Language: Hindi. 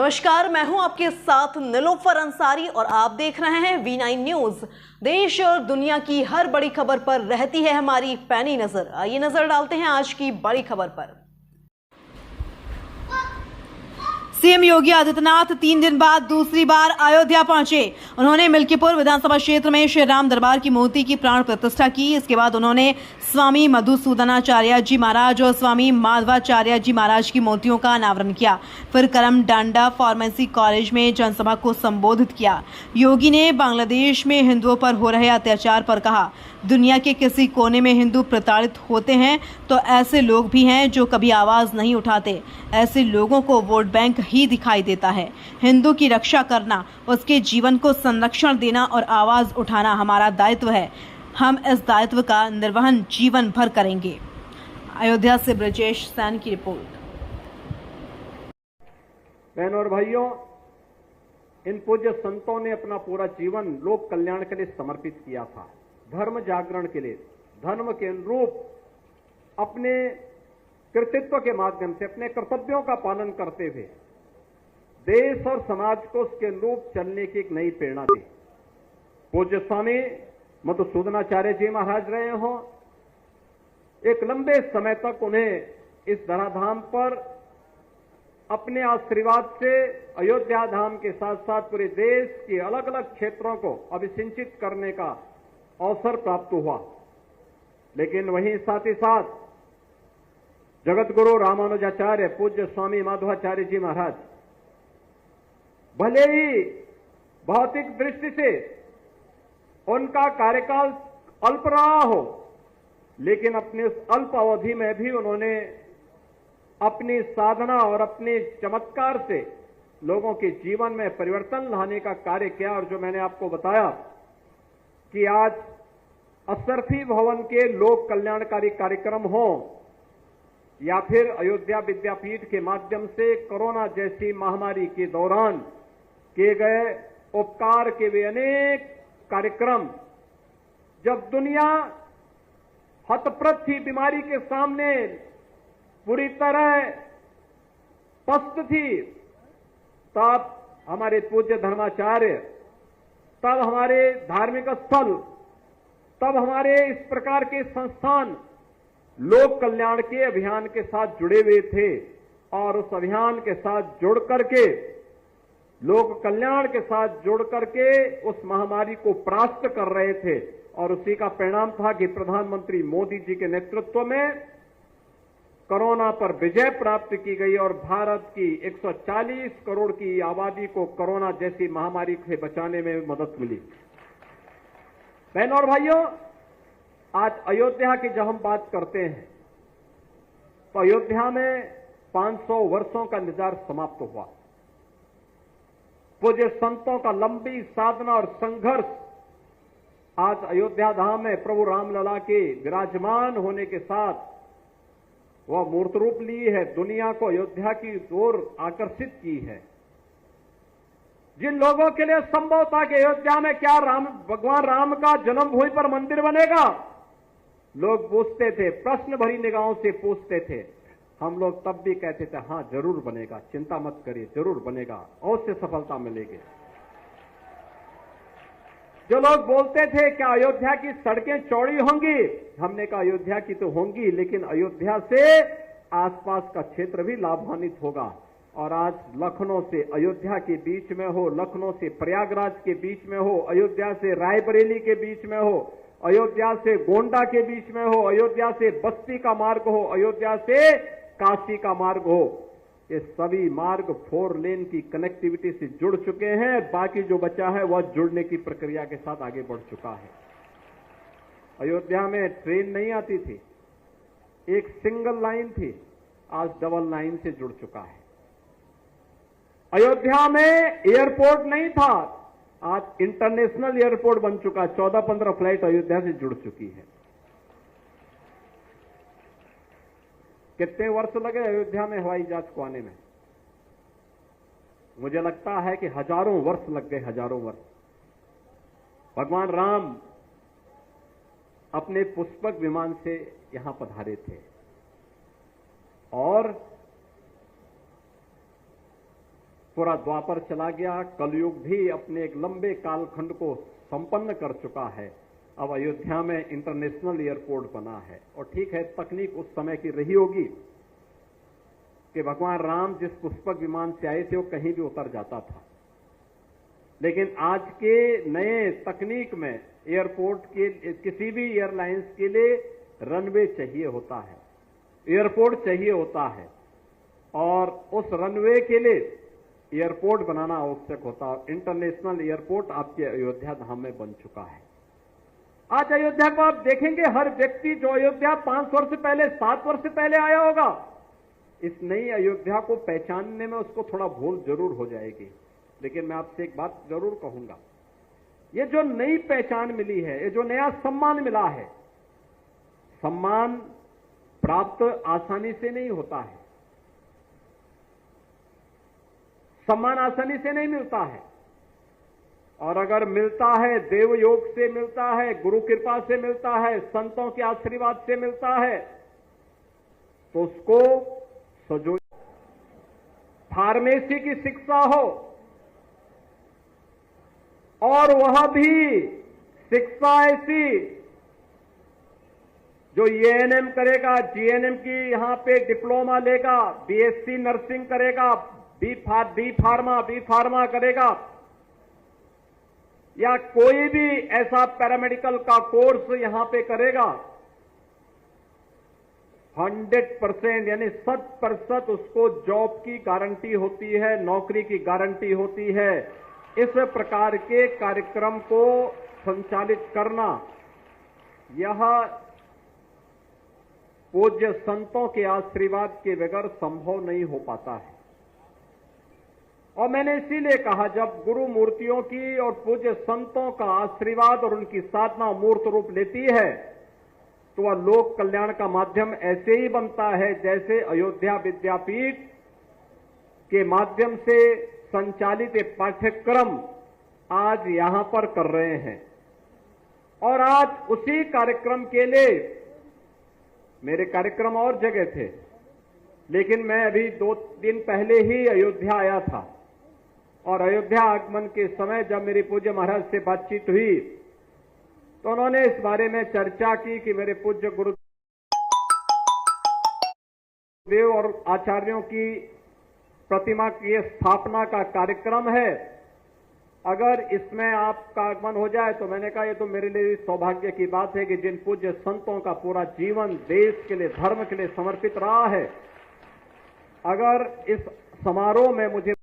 नमस्कार, मैं हूं आपके साथ नीलोफर अंसारी और आप देख रहे हैं V9 न्यूज। देश और दुनिया की हर बड़ी खबर पर रहती है हमारी पैनी नजर। आइए नजर डालते हैं आज की बड़ी खबर पर। सीएम योगी आदित्यनाथ 3 दिन बाद दूसरी बार अयोध्या पहुंचे। उन्होंने मिल्कीपुर विधानसभा क्षेत्र में श्री राम दरबार की मूर्ति की प्राण प्रतिष्ठा की। इसके बाद उन्होंने स्वामी मधुसूदनाचार्य जी महाराज और स्वामी माधवाचार्य जी महाराज की मूर्तियों का अनावरण किया। फिर करम डांडा फार्मेसी कॉलेज में जनसभा को संबोधित किया। योगी ने बांग्लादेश में हिंदुओं पर हो रहे अत्याचार पर कहा, दुनिया के किसी कोने में हिंदू प्रताड़ित होते हैं तो ऐसे लोग भी हैं जो कभी आवाज नहीं उठाते। ऐसे लोगों को वोट बैंक ही दिखाई देता है। हिंदू की रक्षा करना, उसके जीवन को संरक्षण देना और आवाज उठाना हमारा दायित्व है। हम इस दायित्व का निर्वहन जीवन भर करेंगे। अयोध्या से ब्रजेश सैन की रिपोर्ट। बहनों और भाइयों, इन पूज्य संतों ने अपना पूरा जीवन लोक कल्याण के लिए समर्पित किया था, धर्म जागरण के लिए, धर्म के अनुरूप अपने कृतित्व के माध्यम से अपने कर्तव्यों का पालन करते हुए देश और समाज को उसके अनुरूप चलने की एक नई प्रेरणा दी। पूज्य स्वामी मधुसूदनाचार्य जी महाराज रहे हों, एक लंबे समय तक उन्हें इस धराधाम पर अपने आशीर्वाद से अयोध्या धाम के साथ साथ पूरे देश के अलग अलग क्षेत्रों को अभिसिंचित करने का अवसर प्राप्त हुआ। लेकिन वहीं साथ ही साथ जगत गुरु रामानुजाचार्य पूज्य स्वामी माधवाचार्य जी महाराज भले ही भौतिक दृष्टि से उनका कार्यकाल अल्प रहा हो, लेकिन अपने उस अल्प अवधि में भी उन्होंने अपनी साधना और अपने चमत्कार से लोगों के जीवन में परिवर्तन लाने का कार्य किया। और जो मैंने आपको बताया कि आज अशरफी भवन के लोक कल्याणकारी कार्यक्रम हो या फिर अयोध्या विद्यापीठ के माध्यम से कोरोना जैसी महामारी के दौरान किए गए उपकार के वे अनेक कार्यक्रम, जब दुनिया हतप्रभ थी, बीमारी के सामने पूरी तरह पस्त थी, तब हमारे पूज्य धर्माचार्य, तब हमारे धार्मिक स्थल, तब हमारे इस प्रकार के संस्थान लोक कल्याण के अभियान के साथ जुड़े हुए थे और उस अभियान के साथ जुड़ करके, लोक कल्याण के साथ जुड़ करके उस महामारी को परास्त कर रहे थे। और उसी का परिणाम था कि प्रधानमंत्री मोदी जी के नेतृत्व में कोरोना पर विजय प्राप्त की गई और भारत की 140 करोड़ की आबादी को कोरोना जैसी महामारी से बचाने में मदद मिली। बहनों और भाइयों, आज अयोध्या की जब हम बात करते हैं तो अयोध्या में 500 वर्षों का इंतजार समाप्त हुआ। पूज्य संतों का लंबी साधना और संघर्ष आज अयोध्या धाम में प्रभु रामलला के विराजमान होने के साथ वह मूर्त रूप ली है, दुनिया को अयोध्या की ओर आकर्षित की है। जिन लोगों के लिए संभव था कि अयोध्या में क्या भगवान राम का जन्मभूमि पर मंदिर बनेगा, लोग पूछते थे, प्रश्न भरी निगाहों से पूछते थे। हम लोग तब भी कहते थे, हां जरूर बनेगा, चिंता मत करिए, जरूर बनेगा, अवश्य सफलता मिलेगी। जो लोग बोलते थे क्या अयोध्या की सड़कें चौड़ी होंगी, हमने कहा अयोध्या की तो होंगी, लेकिन अयोध्या से आसपास का क्षेत्र भी लाभान्वित होगा। और आज लखनऊ से अयोध्या के बीच में हो, लखनऊ से प्रयागराज के बीच में हो, अयोध्या से रायबरेली के बीच में हो, अयोध्या से गोंडा के बीच में हो, अयोध्या से बस्ती का मार्ग हो, अयोध्या से काशी का मार्ग हो, ये सभी मार्ग 4 लेन की कनेक्टिविटी से जुड़ चुके हैं। बाकी जो बचा है वह जुड़ने की प्रक्रिया के साथ आगे बढ़ चुका है। अयोध्या में ट्रेन नहीं आती थी, एक सिंगल लाइन थी, आज डबल लाइन से जुड़ चुका है। अयोध्या में एयरपोर्ट नहीं था, आज इंटरनेशनल एयरपोर्ट बन चुका है। 14-15 फ्लाइट अयोध्या से जुड़ चुकी है। कितने वर्ष लगे अयोध्या में हवाई जहाज को आने में? मुझे लगता है कि हजारों वर्ष लग गए, हजारों वर्ष। भगवान राम अपने पुष्पक विमान से यहां पधारे थे और पूरा द्वापर चला गया, कलयुग भी अपने एक लंबे कालखंड को संपन्न कर चुका है। अब अयोध्या में इंटरनेशनल एयरपोर्ट बना है। और ठीक है, तकनीक उस समय की रही होगी कि भगवान राम जिस पुष्पक विमान से आए थे वो कहीं भी उतर जाता था, लेकिन आज के नए तकनीक में एयरपोर्ट के किसी भी एयरलाइंस के लिए रनवे चाहिए होता है, एयरपोर्ट चाहिए होता है, और उस रनवे के लिए एयरपोर्ट बनाना आवश्यक होता है। इंटरनेशनल एयरपोर्ट आपके अयोध्या धाम में बन चुका है। आज अयोध्या को आप देखेंगे, हर व्यक्ति जो अयोध्या 5 वर्ष पहले 7 वर्ष पहले आया होगा, इस नई अयोध्या को पहचानने में उसको थोड़ा भूल जरूर हो जाएगी। लेकिन मैं आपसे एक बात जरूर कहूंगा, ये जो नई पहचान मिली है, ये जो नया सम्मान मिला है, सम्मान प्राप्त आसानी से नहीं होता है, सम्मान आसानी से नहीं मिलता है, और अगर मिलता है देव योग से मिलता है, गुरु कृपा से मिलता है, संतों के आशीर्वाद से मिलता है, तो उसको सजो। फार्मेसी की शिक्षा हो और वह भी शिक्षा ऐसी जो एएनएम करेगा, जीएनएम की यहां पे डिप्लोमा लेगा, बीएससी नर्सिंग करेगा, बी फार्मा करेगा, या कोई भी ऐसा पैरामेडिकल का कोर्स यहां पे करेगा, 100% यानी 100% उसको जॉब की गारंटी होती है, नौकरी की गारंटी होती है। इस प्रकार के कार्यक्रम को संचालित करना यह पूज्य संतों के आशीर्वाद के बगैर संभव नहीं हो पाता है। और मैंने इसीलिए कहा, जब गुरु मूर्तियों की और पूज्य संतों का आशीर्वाद और उनकी साधना मूर्त रूप लेती है, तो वह लोक कल्याण का माध्यम ऐसे ही बनता है जैसे अयोध्या विद्यापीठ के माध्यम से संचालित एक पाठ्यक्रम आज यहां पर कर रहे हैं। और आज उसी कार्यक्रम के लिए मेरे कार्यक्रम और जगह थे, लेकिन मैं अभी 2 दिन पहले ही अयोध्या आया था, और अयोध्या आगमन के समय जब मेरे पूज्य महाराज से बातचीत हुई तो उन्होंने इस बारे में चर्चा की कि मेरे पूज्य गुरुदेव और आचार्यों की प्रतिमा की स्थापना का कार्यक्रम है, अगर इसमें आपका आगमन हो जाए तो मैंने कहा ये तो मेरे लिए सौभाग्य की बात है कि जिन पूज्य संतों का पूरा जीवन देश के लिए, धर्म के लिए समर्पित रहा है, अगर इस समारोह में मुझे